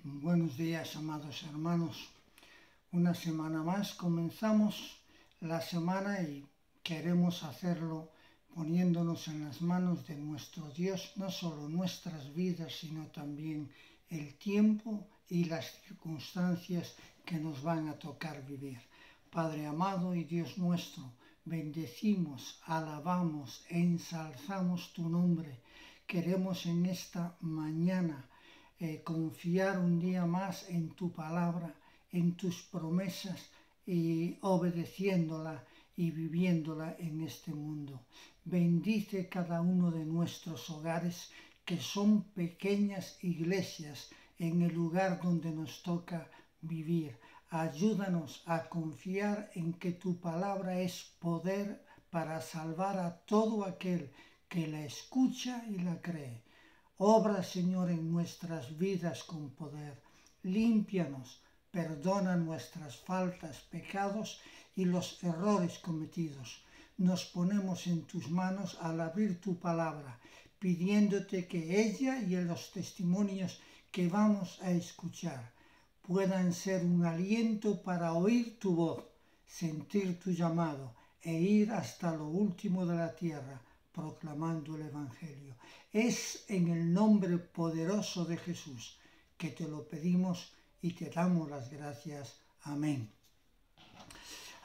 Buenos días, amados hermanos. Una semana más comenzamos la semana y queremos hacerlo poniéndonos en las manos de nuestro Dios, no solo nuestras vidas, sino también el tiempo y las circunstancias que nos van a tocar vivir. Padre amado y Dios nuestro, bendecimos, alabamos e ensalzamos tu nombre. Queremos en esta mañana confiar un día más en tu palabra, en tus promesas y obedeciéndola y viviéndola en este mundo. Bendice cada uno de nuestros hogares que son pequeñas iglesias en el lugar donde nos toca vivir. Ayúdanos a confiar en que tu palabra es poder para salvar a todo aquel que la escucha y la cree. Obra, Señor, en nuestras vidas con poder. Límpianos, perdona nuestras faltas, pecados y los errores cometidos. Nos ponemos en tus manos al abrir tu palabra, pidiéndote que ella y los testimonios que vamos a escuchar puedan ser un aliento para oír tu voz, sentir tu llamado e ir hasta lo último de la tierra, proclamando el Evangelio. Es en el nombre poderoso de Jesús que te lo pedimos y te damos las gracias. Amén.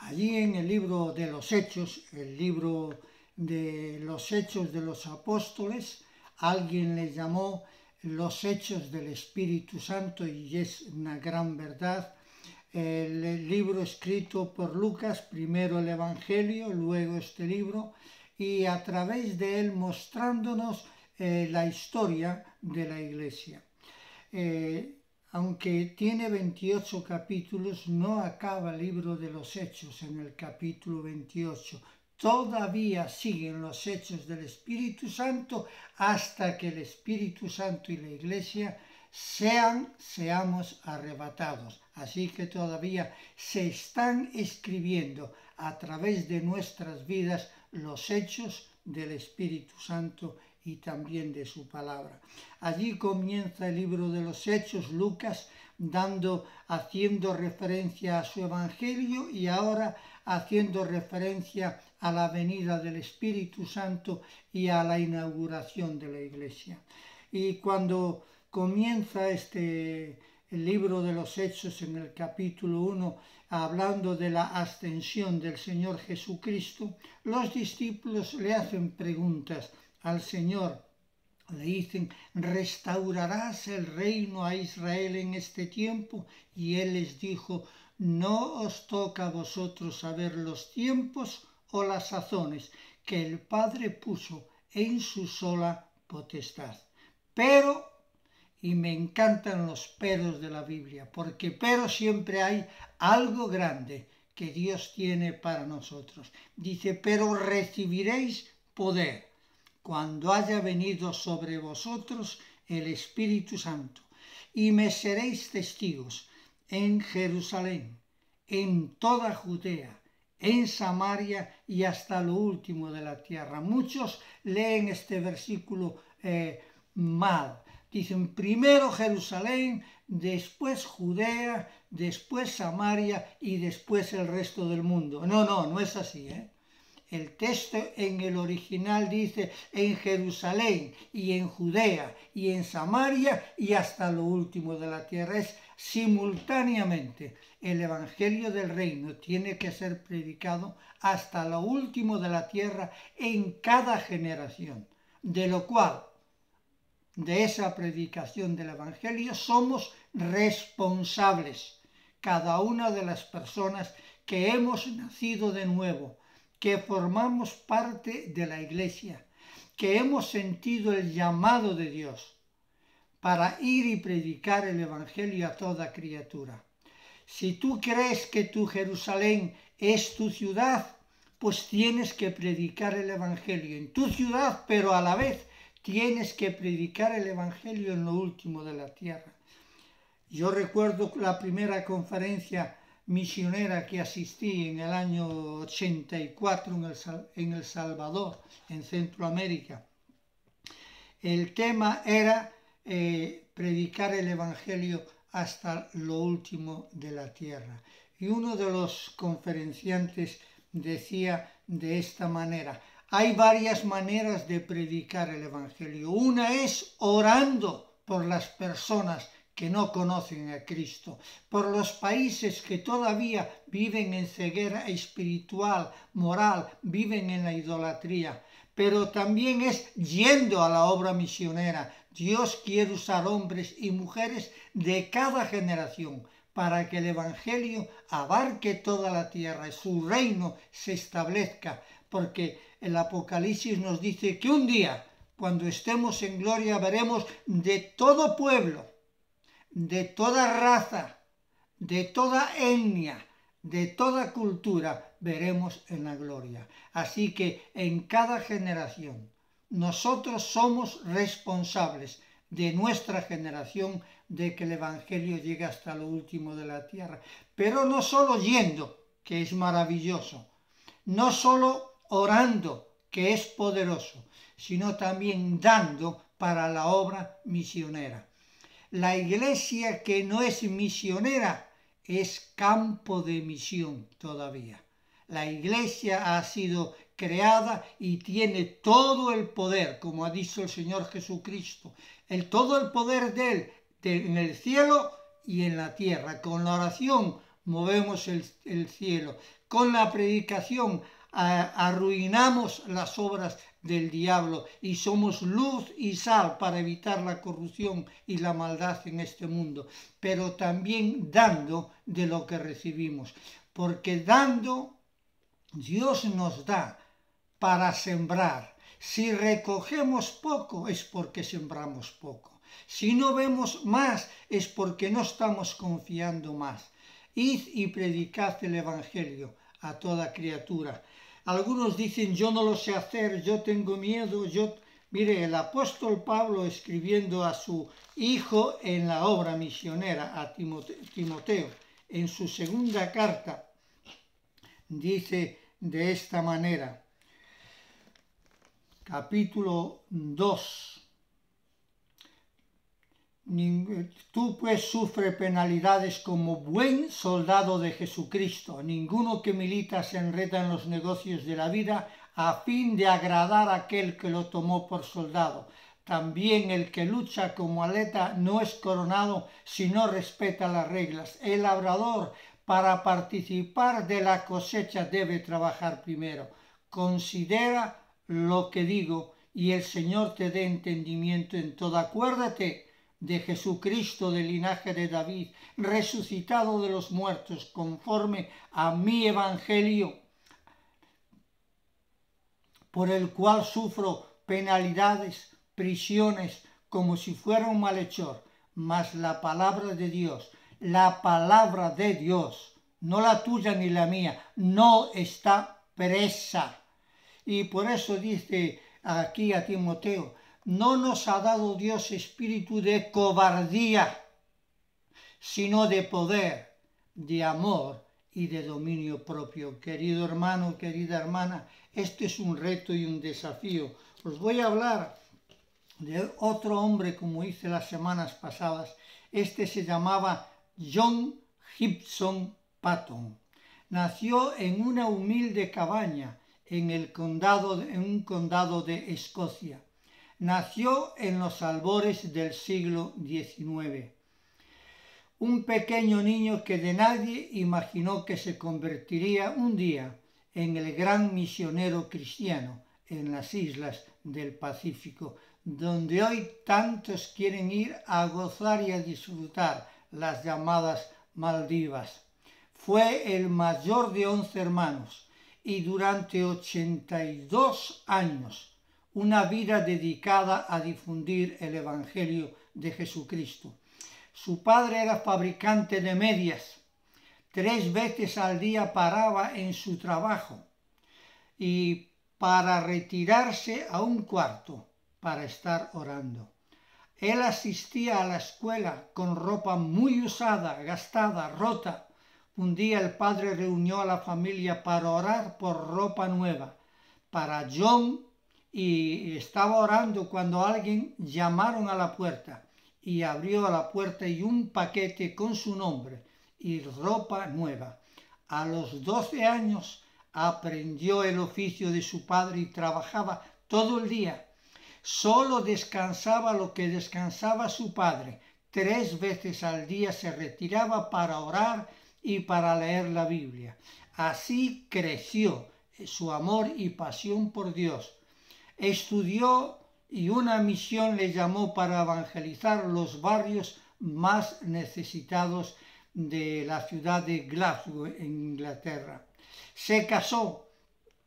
Allí en el libro de los Hechos, el libro de los Hechos de los Apóstoles, alguien le llamó los Hechos del Espíritu Santo y es una gran verdad. El libro escrito por Lucas, primero el Evangelio, luego este libro, y a través de él mostrándonos la historia de la Iglesia. Aunque tiene 28 capítulos, no acaba el libro de los Hechos en el capítulo 28. Todavía siguen los Hechos del Espíritu Santo hasta que el Espíritu Santo y la Iglesia seamos arrebatados. Así que todavía se están escribiendo a través de nuestras vidas los hechos del Espíritu Santo y también de su palabra. Allí comienza el libro de los Hechos, Lucas, haciendo referencia a su Evangelio y ahora haciendo referencia a la venida del Espíritu Santo y a la inauguración de la Iglesia. Y cuando comienza el libro de los Hechos en el capítulo 1, hablando de la ascensión del Señor Jesucristo, los discípulos le hacen preguntas al Señor. Le dicen, ¿restaurarás el reino a Israel en este tiempo? Y Él les dijo, no os toca a vosotros saber los tiempos o las sazones que el Padre puso en su sola potestad. Pero, y me encantan los peros de la Biblia, porque pero siempre hay algo grande que Dios tiene para nosotros. Dice, pero recibiréis poder cuando haya venido sobre vosotros el Espíritu Santo, y me seréis testigos en Jerusalén, en toda Judea, en Samaria y hasta lo último de la tierra. Muchos leen este versículo mal. Dicen primero Jerusalén, después Judea, después Samaria y después el resto del mundo. No es así, El texto en el original dice en Jerusalén y en Judea y en Samaria y hasta lo último de la tierra. Es simultáneamente. El Evangelio del Reino tiene que ser predicado hasta lo último de la tierra en cada generación. De lo cual, de esa predicación del Evangelio, somos responsables. Cada una de las personas que hemos nacido de nuevo, que formamos parte de la Iglesia, que hemos sentido el llamado de Dios para ir y predicar el Evangelio a toda criatura. Si tú crees que tu Jerusalén es tu ciudad, pues tienes que predicar el Evangelio en tu ciudad, pero a la vez tienes que predicar el Evangelio en lo último de la tierra. Yo recuerdo la primera conferencia misionera que asistí en el año 84 en El Salvador, en Centroamérica. El tema era predicar el Evangelio hasta lo último de la tierra. Y uno de los conferenciantes decía de esta manera: hay varias maneras de predicar el Evangelio. Una es orando por las personas que no conocen a Cristo, por los países que todavía viven en ceguera espiritual, moral, viven en la idolatría. Pero también es yendo a la obra misionera. Dios quiere usar hombres y mujeres de cada generación para que el Evangelio abarque toda la tierra y su reino se establezca, porque el Apocalipsis nos dice que un día, cuando estemos en gloria, veremos de todo pueblo, de toda raza, de toda etnia, de toda cultura, veremos en la gloria. Así que en cada generación nosotros somos responsables de nuestra generación de que el Evangelio llegue hasta lo último de la tierra. Pero no solo yendo, que es maravilloso, no solo orando, que es poderoso, sino también dando para la obra misionera. La iglesia que no es misionera es campo de misión todavía. La iglesia ha sido creada y tiene todo el poder, como ha dicho el Señor Jesucristo, todo el poder de Él en el cielo y en la tierra. Con la oración movemos el cielo, con la predicación arruinamos las obras del diablo y somos luz y sal para evitar la corrupción y la maldad en este mundo, pero también dando de lo que recibimos, porque dando Dios nos da para sembrar. Si recogemos poco es porque sembramos poco. Si no vemos más es porque no estamos confiando más. Id y predicad el Evangelio a toda criatura. Algunos dicen: yo no lo sé hacer, yo tengo miedo. Mire, el apóstol Pablo, escribiendo a su hijo en la obra misionera, a Timoteo, en su segunda carta, dice de esta manera, capítulo 2. Tú pues sufre penalidades como buen soldado de Jesucristo. Ninguno que milita se enreda en los negocios de la vida a fin de agradar a aquel que lo tomó por soldado. También el que lucha como atleta no es coronado si no respeta las reglas. El labrador, para participar de la cosecha, debe trabajar primero. Considera lo que digo y el Señor te dé entendimiento en todo. Acuérdate de Jesucristo del linaje de David, resucitado de los muertos, conforme a mi evangelio, por el cual sufro penalidades, prisiones, como si fuera un malhechor. Mas la palabra de Dios, no la tuya ni la mía, no está presa. Y por eso dice aquí a Timoteo: no nos ha dado Dios espíritu de cobardía, sino de poder, de amor y de dominio propio. Querido hermano, querida hermana, este es un reto y un desafío. Os voy a hablar de otro hombre, como hice las semanas pasadas. Este se llamaba John Gibson Patton. Nació en una humilde cabaña en un condado de Escocia. Nació en los albores del siglo XIX. Un pequeño niño que de nadie imaginó que se convertiría un día en el gran misionero cristiano en las islas del Pacífico, donde hoy tantos quieren ir a gozar y a disfrutar, las llamadas Maldivas. Fue el mayor de 11 hermanos y durante 82 años una vida dedicada a difundir el Evangelio de Jesucristo. Su padre era fabricante de medias. 3 veces al día paraba en su trabajo y para retirarse a un cuarto para estar orando. Él asistía a la escuela con ropa muy usada, gastada, rota. Un día el padre reunió a la familia para orar por ropa nueva para John, y estaba orando cuando alguien llamaron a la puerta. y abrió la puerta y un paquete con su nombre y ropa nueva. A los 12 años aprendió el oficio de su padre y trabajaba todo el día. Solo descansaba lo que descansaba su padre. 3 veces al día se retiraba para orar y para leer la Biblia. Así creció su amor y pasión por Dios. Estudió y una misión le llamó para evangelizar los barrios más necesitados de la ciudad de Glasgow, en Inglaterra. Se casó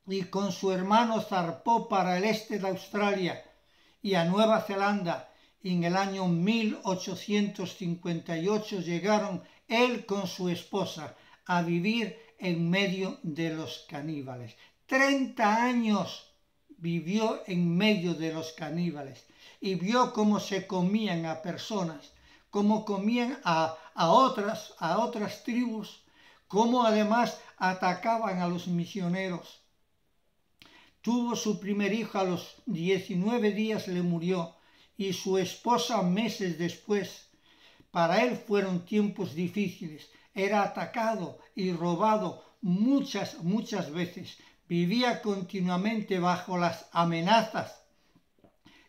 y con su hermano zarpó para el este de Australia y a Nueva Zelanda. En el año 1858 llegaron él con su esposa a vivir en medio de los caníbales. 30 años vivió en medio de los caníbales y vio cómo se comían a personas, cómo comían a otras tribus, cómo además atacaban a los misioneros. Tuvo su primer hijo a los 19 días, le murió, y su esposa meses después. Para él fueron tiempos difíciles. Era atacado y robado muchas veces. Vivía continuamente bajo las amenazas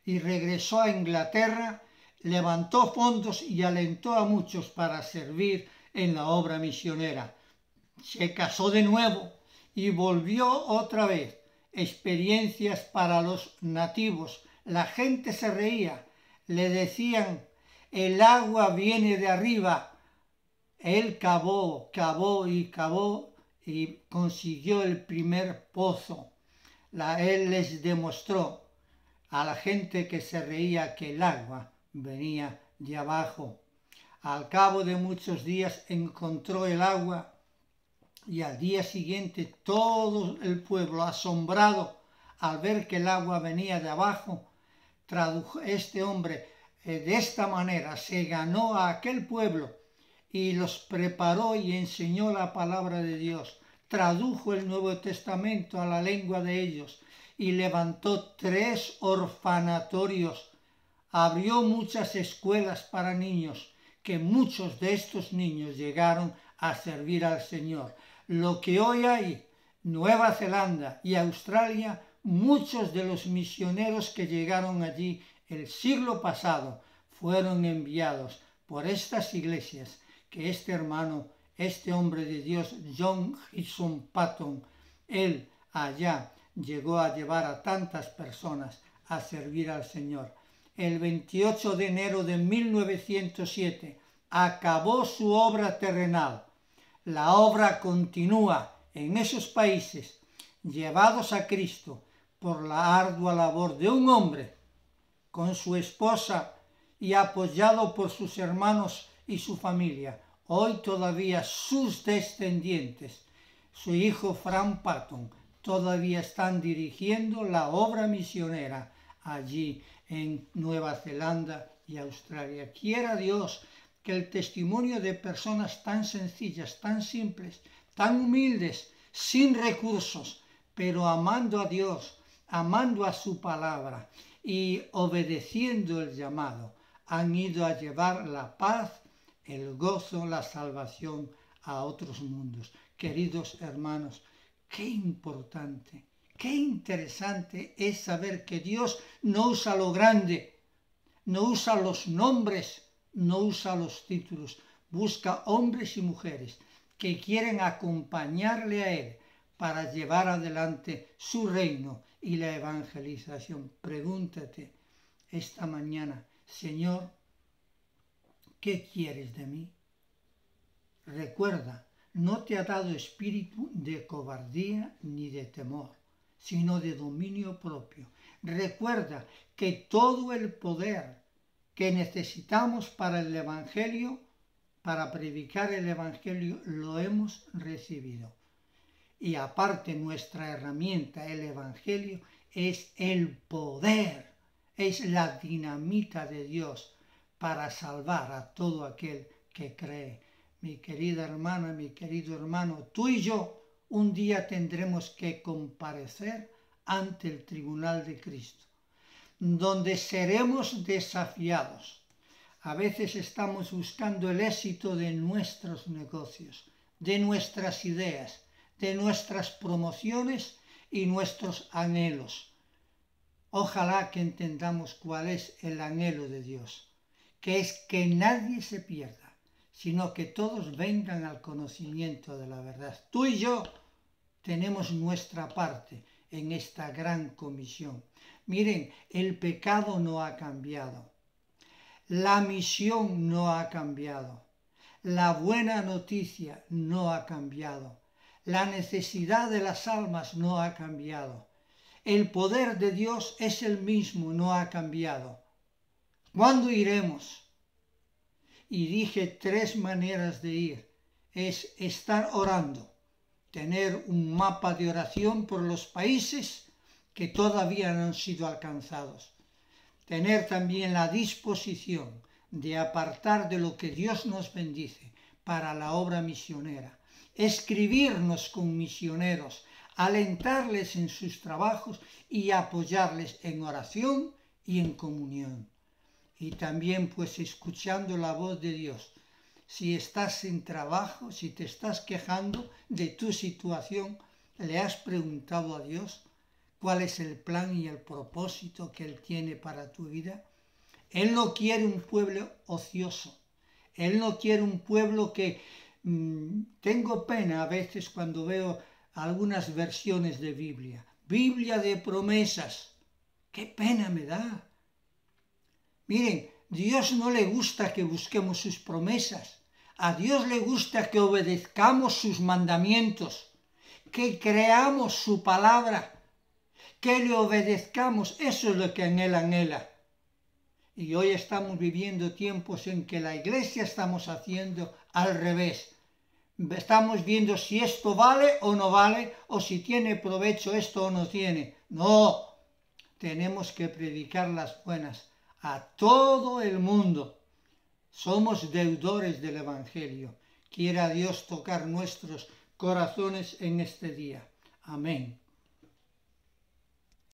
y regresó a Inglaterra, levantó fondos y alentó a muchos para servir en la obra misionera. Se casó de nuevo y volvió otra vez. Experiencias para los nativos. La gente se reía, le decían, el agua viene de arriba. Él cavó y consiguió el primer pozo. Él les demostró a la gente que se reía que el agua venía de abajo. Al cabo de muchos días encontró el agua y al día siguiente todo el pueblo, asombrado al ver que el agua venía de abajo, este hombre de esta manera se ganó a aquel pueblo y los preparó y enseñó la palabra de Dios. Tradujo el Nuevo Testamento a la lengua de ellos y levantó 3 orfanatorios. Abrió muchas escuelas para niños, que muchos de estos niños llegaron a servir al Señor. Lo que hoy hay, Nueva Zelanda y Australia, muchos de los misioneros que llegaron allí el siglo pasado fueron enviados por estas iglesias que este hermano, este hombre de Dios, John Hudson Patton, él allá llegó a llevar a tantas personas a servir al Señor. El 28 de enero de 1907 acabó su obra terrenal. La obra continúa en esos países, llevados a Cristo por la ardua labor de un hombre con su esposa y apoyado por sus hermanos y su familia. Hoy todavía sus descendientes, su hijo Frank Patton, todavía están dirigiendo la obra misionera allí en Nueva Zelanda y Australia. Quiera Dios que el testimonio de personas tan sencillas, tan simples, tan humildes, sin recursos, pero amando a Dios, amando a su palabra y obedeciendo el llamado, han ido a llevar la paz, el gozo, la salvación a otros mundos. Queridos hermanos, qué importante, qué interesante es saber que Dios no usa lo grande, no usa los nombres, no usa los títulos, busca hombres y mujeres que quieren acompañarle a Él para llevar adelante su reino y la evangelización. Pregúntate esta mañana, Señor, ¿qué quieres de mí? Recuerda, no te ha dado espíritu de cobardía ni de temor, sino de dominio propio. Recuerda que todo el poder que necesitamos para el Evangelio, para predicar el Evangelio, lo hemos recibido. Y aparte nuestra herramienta, el Evangelio, es el poder, es la dinamita de Dios para salvar a todo aquel que cree. Mi querida hermana, mi querido hermano, tú y yo un día tendremos que comparecer ante el tribunal de Cristo, donde seremos desafiados A veces estamos buscando el éxito de nuestros negocios, de nuestras ideas, de nuestras promociones y nuestros anhelos. Ojalá que entendamos cuál es el anhelo de Dios, que es que nadie se pierda, sino que todos vengan al conocimiento de la verdad. Tú y yo tenemos nuestra parte en esta gran comisión. Miren, el pecado no ha cambiado, la misión no ha cambiado, la buena noticia no ha cambiado, la necesidad de las almas no ha cambiado. El poder de Dios es el mismo, no ha cambiado. ¿Cuándo iremos? Y dije 3 maneras de ir. Es estar orando, tener un mapa de oración por los países que todavía no han sido alcanzados. Tener también la disposición de apartar de lo que Dios nos bendice para la obra misionera. Escribirnos con misioneros, alentarles en sus trabajos y apoyarles en oración y en comunión. Y también pues escuchando la voz de Dios. Si estás en trabajo, si te estás quejando de tu situación, ¿le has preguntado a Dios cuál es el plan y el propósito que Él tiene para tu vida? Él no quiere un pueblo ocioso. Él no quiere un pueblo que... tengo pena a veces cuando veo algunas versiones de Biblia. Biblia de promesas. ¡Qué pena me da! Miren, Dios no le gusta que busquemos sus promesas. A Dios le gusta que obedezcamos sus mandamientos, que creamos su palabra, que le obedezcamos. Eso es lo que Él anhela. Y hoy estamos viviendo tiempos en que la iglesia estamos haciendo al revés. Estamos viendo si esto vale o no vale, o si tiene provecho esto o no tiene. No, tenemos que predicar las buenas a todo el mundo. Somos deudores del Evangelio. Quiera Dios tocar nuestros corazones en este día. Amén.